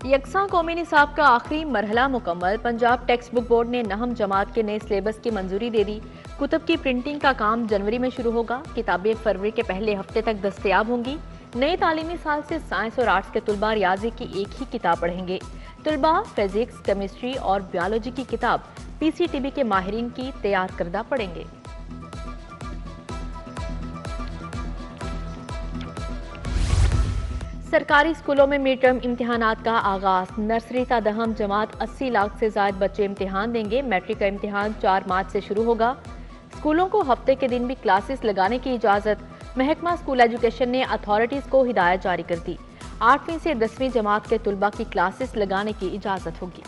यकसा कौमी निसाब का आखिरी मरहला मुकम्मल। पंजाब टेक्स्ट बुक बोर्ड ने नहम जमात के नए सिलेबस की मंजूरी दे दी। कुतुब की प्रिंटिंग का काम जनवरी में शुरू होगा। किताबें फरवरी के पहले हफ्ते तक दस्तयाब होंगी। नए तालीमी साल से साइंस और आर्ट्स के तुलबा रियाजी की एक ही किताब पढ़ेंगे। तुलबा फिजिक्स, केमिस्ट्री और बायोलॉजी की किताब PCTB के माहिरीन की तैयार करदा पढ़ेंगे। सरकारी स्कूलों में मिड टर्म इम्तिहानात का आगाज। नर्सरी ता दहम जमात 80 लाख से ज्यादा बच्चे इम्तिहान देंगे। मैट्रिक का इम्तिहान 4 मार्च से शुरू होगा। स्कूलों को हफ्ते के दिन भी क्लासेस लगाने की इजाजत। महकमा स्कूल एजुकेशन ने अथॉरिटीज को हिदायत जारी कर दी। 8वीं से 10वीं जमात के तुलबा की क्लासेस लगाने की इजाजत होगी।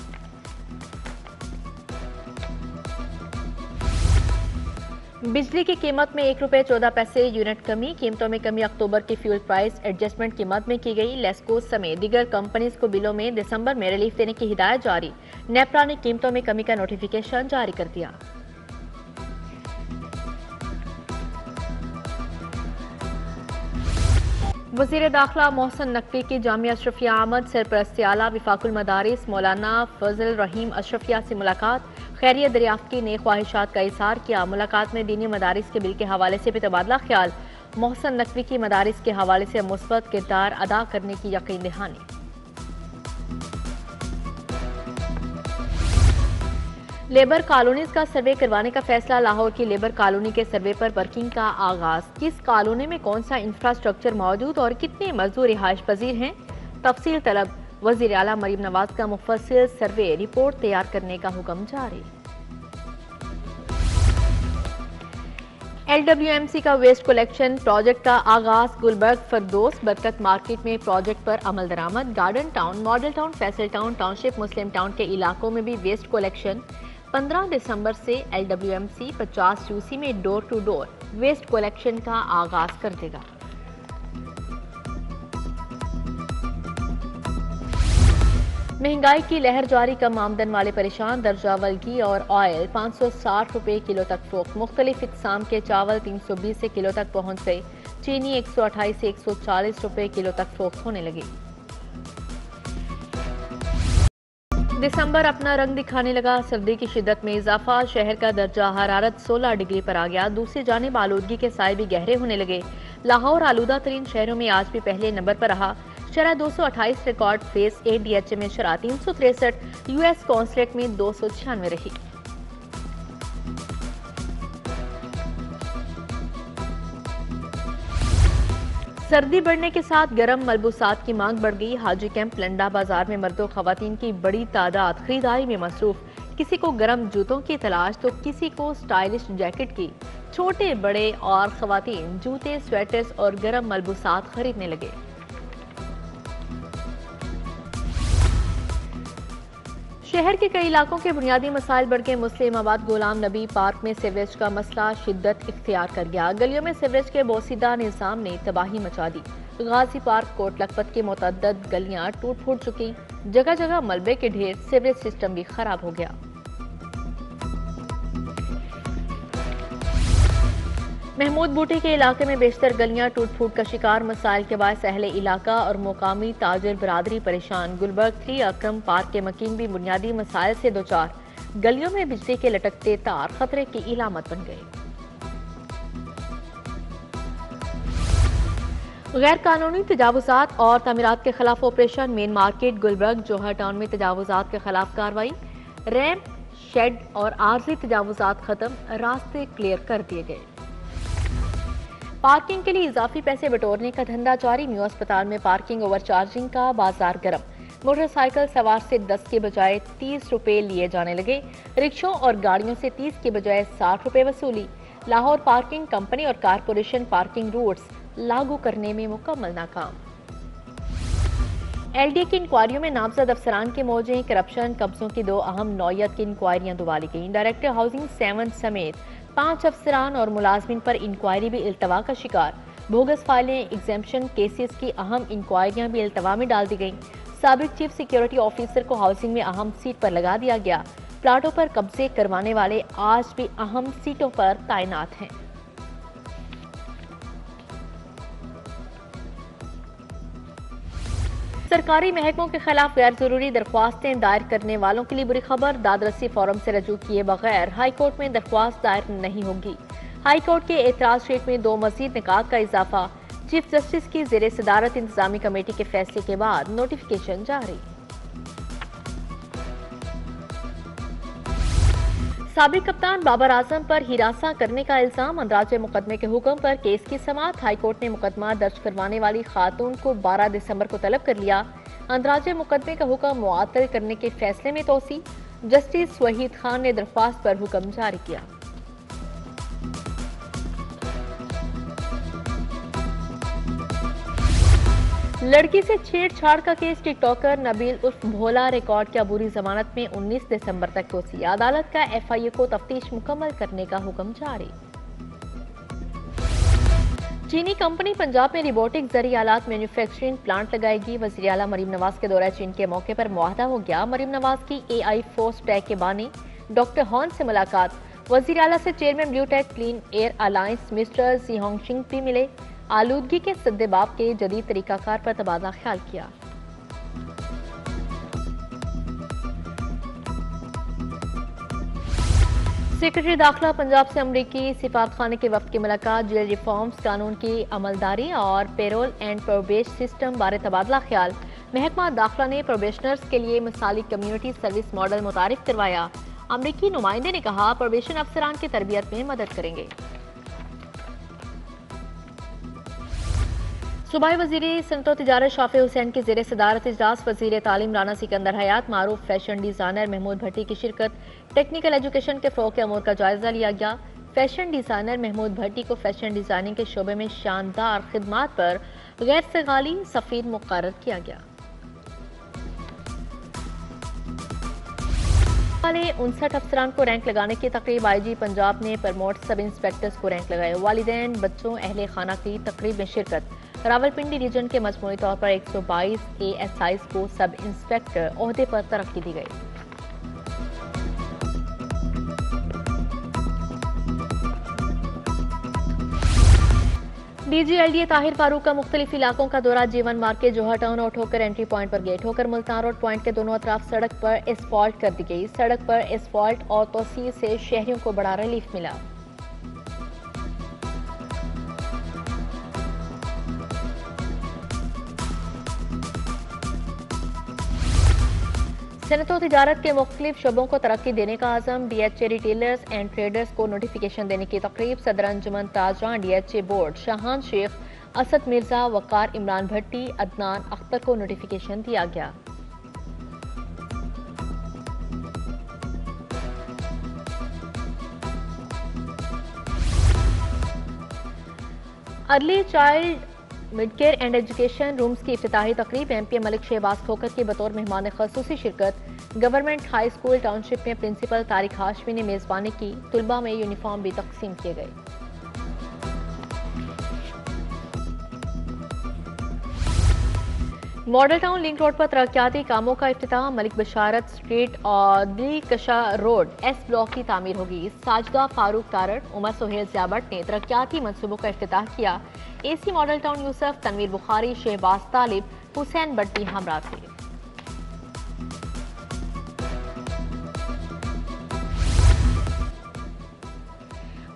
बिजली की कीमत में 1 रुपये 14 पैसे यूनिट कमी। कीमतों में कमी अक्टूबर की फ्यूल प्राइस एडजस्टमेंट की मद में की गई। लेस्को समेत दीगर कंपनीज को बिलों में दिसंबर में रिलीफ देने की हिदायत जारी। नेपरा ने कीमतों में कमी का नोटिफिकेशन जारी कर दिया। वज़ीर दाखिला मोहसिन नकवी की जामिया अशरफिया आमद। सरपरस्त आला वफाकुल मदारिस मौलाना फजल रहीम अशरफिया से मुलाकात। खैरियत दरियाफ्त की नई ख्वाहिशात का इजहार किया। मुलाकात में दीनी मदारिस के बिल के हवाले से भी तबादला ख्याल। मोहसिन नकवी की मदारिस के हवाले से मुस्बत किरदार अदा करने की यकीन दहानी। लेबर कॉलोनीज का सर्वे करवाने का फैसला। लाहौर की लेबर कॉलोनी के सर्वे पर वर्किंग का आगाज। किस कॉलोनी में कौन सा इंफ्रास्ट्रक्चर मौजूद और कितने मजदूर रिहाइश पजीर हैं, तफसील तलब। वज़ीर आला मरीम नवाज का मुफस्सिल सर्वे रिपोर्ट तैयार करने का हुक्म जारी। LWMC का वेस्ट कलेक्शन प्रोजेक्ट का आगाज। गुलबर्ग फरदोस बरकत मार्केट में प्रोजेक्ट पर अमल दरामद। Garden Town, Model Town, Faisal Town, township, Muslim Town के इलाकों में भी वेस्ट कलेक्शन। 15 दिसंबर से LWMC 50 UC में door to door waste collection का आगाज कर देगा। महंगाई की लहर जारी। कम आमदन वाले परेशान। दर्जा वल्गी और ऑयल 560 रुपए किलो तक फरोख्त। मुख्तलिफ इकसाम के चावल 320 से किलो तक पहुंच गए। चीनी 128 से 140 रुपए किलो तक फरोख्त होने लगी। दिसंबर अपना रंग दिखाने लगा। सर्दी की शिद्दत में इजाफा। शहर का दर्जा हरारत 16 डिग्री पर आ गया। दूसरी जानिब आलूदगी के साए भी गहरे होने लगे। लाहौर आलूदा तरीन शहरों में आज भी पहले नंबर पर रहा। शरह 228 रिकॉर्ड फेस 8 DHA में शरह 363, US कॉन्सुलेट में 296 रही। सर्दी बढ़ने के साथ गर्म मलबूसात की मांग बढ़ गई। हाजी कैंप लंडा बाजार में मर्दों खवातीन की बड़ी तादाद खरीदारी में मसरूफ। किसी को गर्म जूतों की तलाश तो किसी को स्टाइलिश जैकेट की। छोटे बड़े और खवातीन जूते, स्वेटर्स और गर्म मलबूसात खरीदने लगे। शहर के कई इलाकों के बुनियादी मसाइल बढ़ गए। मुस्लिम आबाद गुलाम नबी पार्क में सीवरेज का मसला शिद्दत इख्तियार कर गया। गलियों में सीवरेज के बोसीदा निजाम ने तबाही मचा दी। गाजी पार्क, कोट लखपत की मुतअद्दद गलियां टूट फूट चुकी। जगह जगह मलबे के ढेर। सीवरेज सिस्टम भी खराब हो गया। महमूद बूटी के इलाके में बेशतर गलियां टूट फूट का शिकार। मसाइल के बाद अहले इलाका और मुकामी ताजिर बरादरी परेशान। गुलबर्ग 3 अक्रम पार्क के मकीन भी बुनियादी मसाइल से दो चार। गलियों में बिजली के लटकते तार खतरे की इलामत बन गए। गैर कानूनी तजावुजात और तामीरात के खिलाफ ऑपरेशन। मेन मार्केट गुलबर्ग जौहर टाउन में तजावुजात के खिलाफ कार्रवाई। रैंप, शेड और आर्जी तजावुजात खत्म। रास्ते क्लियर कर दिए गए। पार्किंग के लिए इजाफी पैसे बटोरने का धंधा जारी। म्यू अस्पताल में पार्किंग ओवरचार्जिंग का बाजार गर्म। मोटरसाइकिल सवार से 10 के बजाय 30 रुपए लिए जाने लगे। रिक्शों और गाड़ियों से 30 के बजाय 60 रुपए वसूली। लाहौर पार्किंग कंपनी और कारपोरेशन पार्किंग रूट्स लागू करने में मुकम्मल नाकाम। LDA की इंक्वायरियों में नामजद अफसरान के मौजे। करप्शन, कब्जों की 2 अहम नौयत की इंक्वायरियां दुबाली गईं। डायरेक्टर हाउसिंग 7 समेत 5 अफसरान और मुलाजमिन पर इंक्वायरी भी इल्तवा का शिकार। बोगस फाइलें, एग्जेम्पशन केसेस की अहम इंक्वायरियां भी इल्तवा में डाल दी गईं। साबिक चीफ सिक्योरिटी ऑफिसर को हाउसिंग में अहम सीट पर लगा दिया गया। प्लाटों पर कब्जे करवाने वाले आज भी अहम सीटों पर तैनात हैं। सरकारी महकमों के खिलाफ गैर जरूरी दरख्वास्तें दायर करने वालों के लिए बुरी खबर। दादरसी फॉरम से रजू किए बगैर हाई कोर्ट में दरख्वास्त दायर नहीं होगी। हाई कोर्ट के एतराज शीट में 2 मजीद निकात का इजाफा। चीफ जस्टिस की जेर सदारत इंतजामी कमेटी के फैसले के बाद नोटिफिकेशन जारी। साबिक कप्तान बाबर आजम पर हिरासा करने का इल्जाम। अंदराज मुकदमे के हुक्म पर केस की समाअत। हाईकोर्ट ने मुकदमा दर्ज करवाने वाली खातून को 12 दिसंबर को तलब कर लिया। अंदराज मुकदमे का हुक्म मुअत्तल करने के फैसले में तोसी। जस्टिस वहीद खान ने दरख्वास्त पर हुक्म जारी किया। लड़की से छेड़छाड़ का केस। टिकटॉकर नबील उर्फ भोला रिकॉर्ड की अबूरी जमानत में 19 दिसंबर तक तोसी। अदालत का एफआईए को तफ्तीश मुकम्मल करने का हुक्म जारी। चीनी कंपनी पंजाब में रोबोटिक जरिए आलात मैन्युफैक्चरिंग प्लांट लगाएगी। वज़ीर आला मरीम नवाज के दौरा चीन के मौके पर मुआहदा हो गया। मरीम नवाज की एआई फोर्स टैग के बानी डॉक्टर हॉन से मुलाकात। वज़ीर आला से chairman Blue Tech Clean Air Alliance mister Ji Hongxing भी मिले। आलूदगी के सद्देबाब के जदीद तरीकाकार पर तबादला ख्याल किया। सेक्रेटरी दाखिला पंजाब से अमरीकी सिफारतखाने के वफ्द की मुलाकात। जेल रिफॉर्म्स कानून की अमलदारी और पेरोल एंड प्रोबेश सिस्टम बारे तबादला ख्याल। महकमा दाखिला ने प्रोबेशनर्स के लिए मिसाली कम्युनिटी सर्विस मॉडल मुतारिफ करवाया। अमरीकी नुमाइंदे ने कहा प्रोबेशन अफसरान की तरबियत में मदद करेंगे। सूबाई वजीर सनअत तिजारत शाफी हुसैन की जेर सदारत इजलास। वजीर तालीम राना सिकंदर हयात, मारूफ फैशन डिजाइनर महमूद भट्टी की शिरकत। टेक्निकल एजुकेशन के फ़रोग़ के अमूर का जायजा लिया गया। फैशन डिजाइनर महमूद भट्टी को फैशन डिजाइनिंग के शोबे में शानदार खिदमात पर गैर सगाली सफीर मुकर्रर किया गया। वाले 59 अफसरान को रैंक लगाने की तकरीब। आईजी पंजाब ने प्रमोट सब इंस्पेक्टर्स को रैंक लगाए। वालिदैन बच्चों अहले खाना की तकरीब में शिरकत। रावलपिंडी रीजन के मजमूई तौर पर 122 ASIs को सब इंस्पेक्टर ओहदे पर तरक्की दी गई। डीजी LDA ताहिर फारूक का मुख्तलिफ इलाकों का दौरा। जीवन मार्ग के जोहर टाउन और ठोकर एंट्री पॉइंट पर गए। ठोकर मुल्तान रोड पॉइंट के दोनों अतराफ सड़क पर एस्फॉल्ट कर दी गई। सड़क पर एस्फॉल्ट और तोसी से शहरियों को बड़ा रिलीफ मिला। सनअत और तिजारत के मुख्तलिफ शोबों को तरक्की देने का आज़म। DHA रिटेलर्स एंड ट्रेडर्स को नोटिफिकेशन देने की तकरीब। सदर अंजुमन ताजरान DHA बोर्ड शाहान शेख, असद मिर्जा, वकार इमरान भट्टी, अदनान अख्तर को नोटिफिकेशन दिया गया। Early child mid care and education rooms की इफ्तिताही तकरीब। MP मलिक शहबाज खोकर की बतौर मेहमान खसूसी शिरकत। गवर्नमेंट हाई स्कूल टाउनशिप में प्रिंसिपल तारिक हाशमी ने मेजबानी की। तुलबा में यूनिफॉर्म भी तकसीम किए गए। मॉडल टाउन लिंक रोड पर तरक्याती कामों का इफ्तिताह। मलिक बशारत स्ट्रीट और दिलकशा रोड S ब्लॉक की तामीर होगी। साजिदा फारूक तारड़, उमर सोहेल ज़ियाबट ने तरक्याती मंसूबों का इफ्तिताह किया। AC Model Town Yusuf, Tanveer Bukhari, Shahbaz Talib, Hussain Bhatti हमरा थे।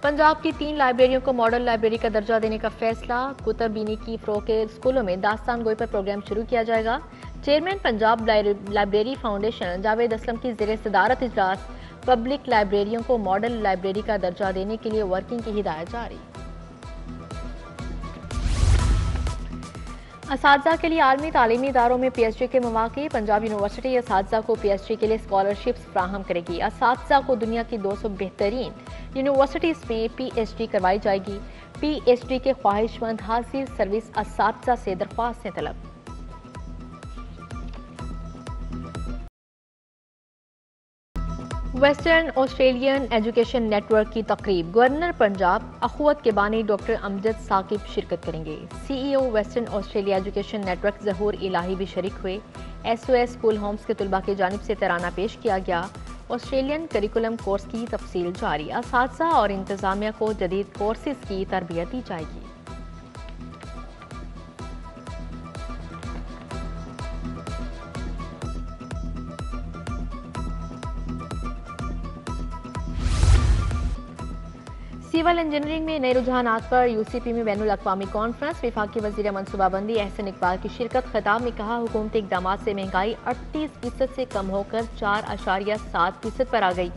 पंजाब की 3 लाइब्रेरियों को मॉडल लाइब्रेरी का दर्जा देने का फैसला। कुतुब-बीनी की फ़रोग़ के स्कूलों में दास्तान गोई पर प्रोग्राम शुरू किया जाएगा। Chairman Punjab library foundation Javed Aslam की ज़ेर सदारत इजलास। पब्लिक लाइब्रेरियों को मॉडल लाइब्रेरी का दर्जा देने के लिए वर्किंग की हिदायत जारी। असातिज़ा के लिए आलमी तालीमी इदारों में PhD के मौक़े। पंजाब यूनिवर्सिटी असातिज़ा को PhD के लिए स्कॉलरशिप्स फ्राहम करेगी। असातिज़ा को दुनिया की 200 बेहतरीन यूनिवर्सिटीज़ में PhD करवाई जाएगी। PhD के ख्वाहिशमंद हासिल सर्विस असातिज़ा से दरख्वास्तें तलब। वेस्टर्न ऑस्ट्रेलियन एजुकेशन नेटवर्क की तकरीब। गवर्नर पंजाब अखुवत के बानी डॉक्टर अमजद साकिब शिरकत करेंगे। CEO Western Australia Education Network Zahoor Elahi भी शरीक हुए। SOS स्कूल होम्स के तुलबा की जानिब से तराना पेश किया गया। ऑस्ट्रेलियन करिकुलम कोर्स की तफसील जारी। असातिज़ा और इंतज़ामिया को जदीद कोर्सेज की तरबियत दी जाएगी। सिविल इंजीनियरिंग में नए रुझानात पर यूसीपी में बैनुल अक़वामी कॉन्फ्रेंस। विफाकी वज़ीर मनसूबाबंदी एहसन इकबाल की शिरकत। खिताब में कहा, हुकूमती इक़दामात से महंगाई 38% से कम होकर 4.7% पर आ गई।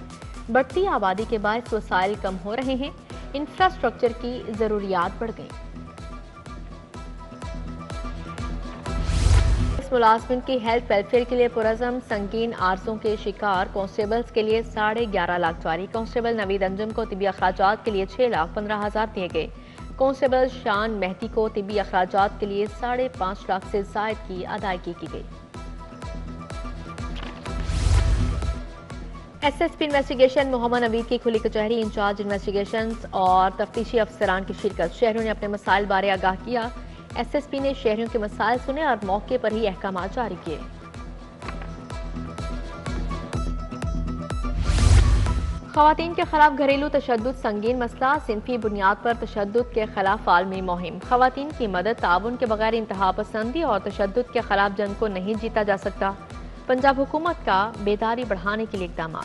बढ़ती आबादी के बायस वसाइल कम हो रहे हैं, इंफ्रास्ट्रक्चर की ज़रूरियात बढ़ गई। मुलाजमिन की हेल्थ वेलफेयर के लिए पुरज़म संगीन आर्जों के शिकार कांस्टेबल्स के लिए 11.5 लाख जारी। कांस्टेबल नवीद अंजम को तिबी अखराजात के लिए 6,15,000 दिए गए। कांस्टेबल शान मेहदी को तिबी अखराजात के लिए 5.5 लाख से ज़ायद की अदायगी की गई। एसएसपी इन्वेस्टिगेशन मोहम्मद नवीद की खुली कचहरी। इंचार्ज इन्वेस्टिगेशन और तफ्तीशी अफसरान की शिरकत। शहरों ने अपने मसाइल बारे आगाह किया। एसएसपी ने शहरियों के मसाइल सुने और मौके पर ही अहकाम जारी किए। खवातीन के खिलाफ घरेलू तशद्दुद संगीन मसला। सिनफी बुनियाद पर तशद्दुद के खिलाफ आलमी मुहिम। खवातीन की मदद ताउन के बगैर इंतहा पसंदी और तशद्दुद के खिलाफ जंग को नहीं जीता जा सकता। पंजाब हुकूमत का बेदारी बढ़ाने के लिए इक़दाम।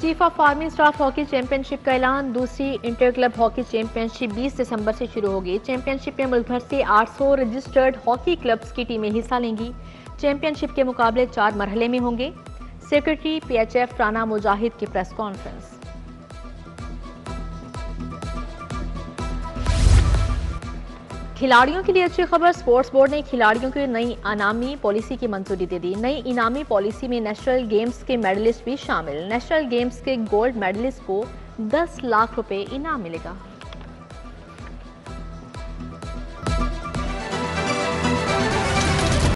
Chief of army staff hockey championship का ऐलान। दूसरी इंटर क्लब हॉकी चैंपियनशिप 20 दिसंबर से शुरू होगी। चैंपियनशिप में मुल्क भर से 800 रजिस्टर्ड हॉकी क्लब्स की टीमें हिस्सा लेंगी। चैंपियनशिप के मुकाबले 4 मरहले में होंगे। सेक्रेटरी पीएचएफ राना मुजाहिद की प्रेस कॉन्फ्रेंस। खिलाड़ियों के लिए अच्छी खबर। स्पोर्ट्स बोर्ड ने खिलाड़ियों की नई इनामी पॉलिसी की मंजूरी दे दी। नई इनामी पॉलिसी में नेशनल गेम्स के मेडलिस्ट भी शामिल। नेशनल गेम्स के गोल्ड मेडलिस्ट को 10 लाख रुपए इनाम मिलेगा।